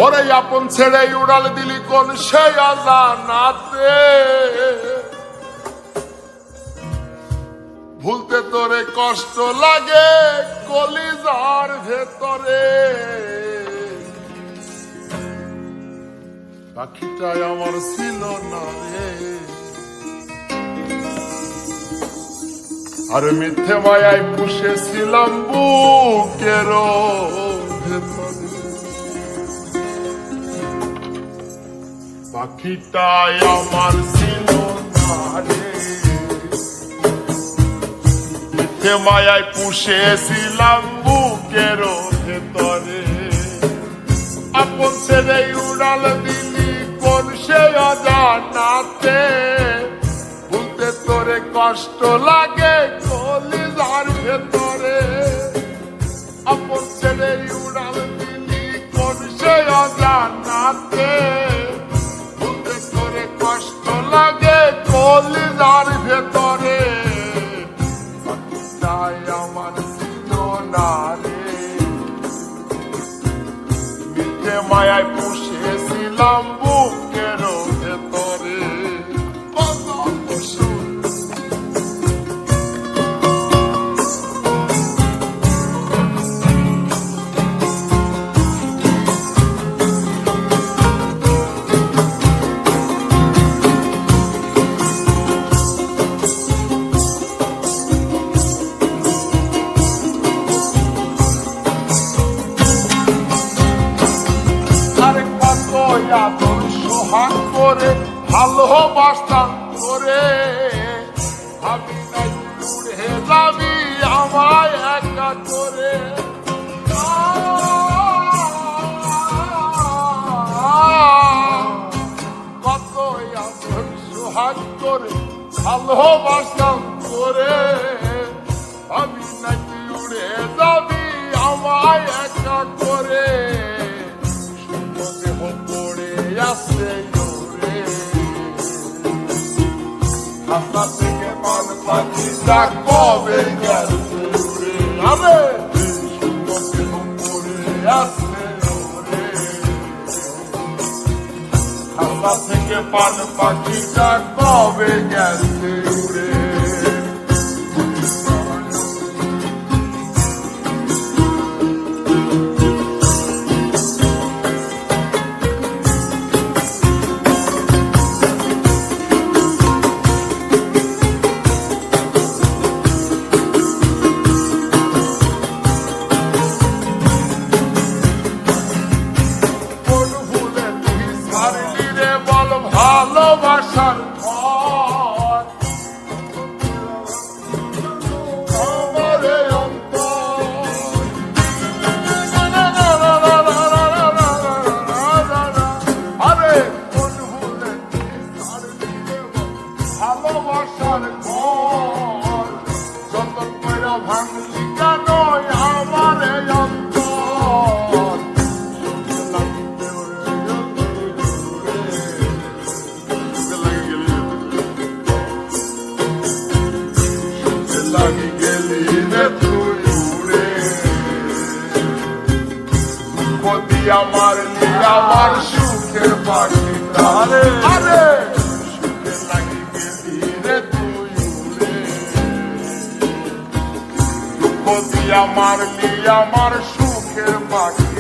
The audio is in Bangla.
ওরে আপন ছেড়ে উড়াল দিলি কোন সে অজানাতে, ভুলতে তোরে কষ্ট লাগে কলিজার ভেতরে। পাখিটাই আমার ছিল না রে, আর মিথ্যে মায়ায় পুষেছিলাম বুকের ভেতরে। পাখিটাই আমার ছিল না রে, মিথ্যে মায়ায় পুষেছিলাম বুকের ভেতরে। আপন ছেড়ে উড়াল দিলি কোন সে অজানাতে, ভুলতে তোরে কষ্ট লাগে কলিজার ভেতরে। আপন ছেড়ে উড়াল দিলি কোন সে অজানাতে, ভুলতে তোরে কষ্ট লাগে কলিজার ভেতরে। পাখিটাই আমার ছিল না রে, মিথ্যে মায়ায় পুষেছিলাম বুকের ভেতরে। সোহাগ করে ভালোবাসতাম করে, ভাবি নাই উড়ে যাবি আমায় একা করে। কত সোহাগ করে ভালোবাসতাম করে, ভাবি নাই উড়ে যাবি আমায় একা করে। আসে উড়ে হাসা থেকে মান পাখিটা কবে গেছে উড়ে। আমি আসে উড়ে হাসা থেকে পান পাখিটা কবে গেছে উড়ে। ভালোবাসার ঘর আমারে অন্তর, আরে কোন ভুলে ভালোবাসার ঘর, যতন কইরা ভাঙলি কেন আমারে অন্তর। লাগি গেলি রে তুই উড়ে, ক্ষতি আমার আমার সুখের পাখিটা রে। আরে সুখে লাগি গেলি রে তুই উড়ে, ক্ষতি আমার আমার সুখের পাখি।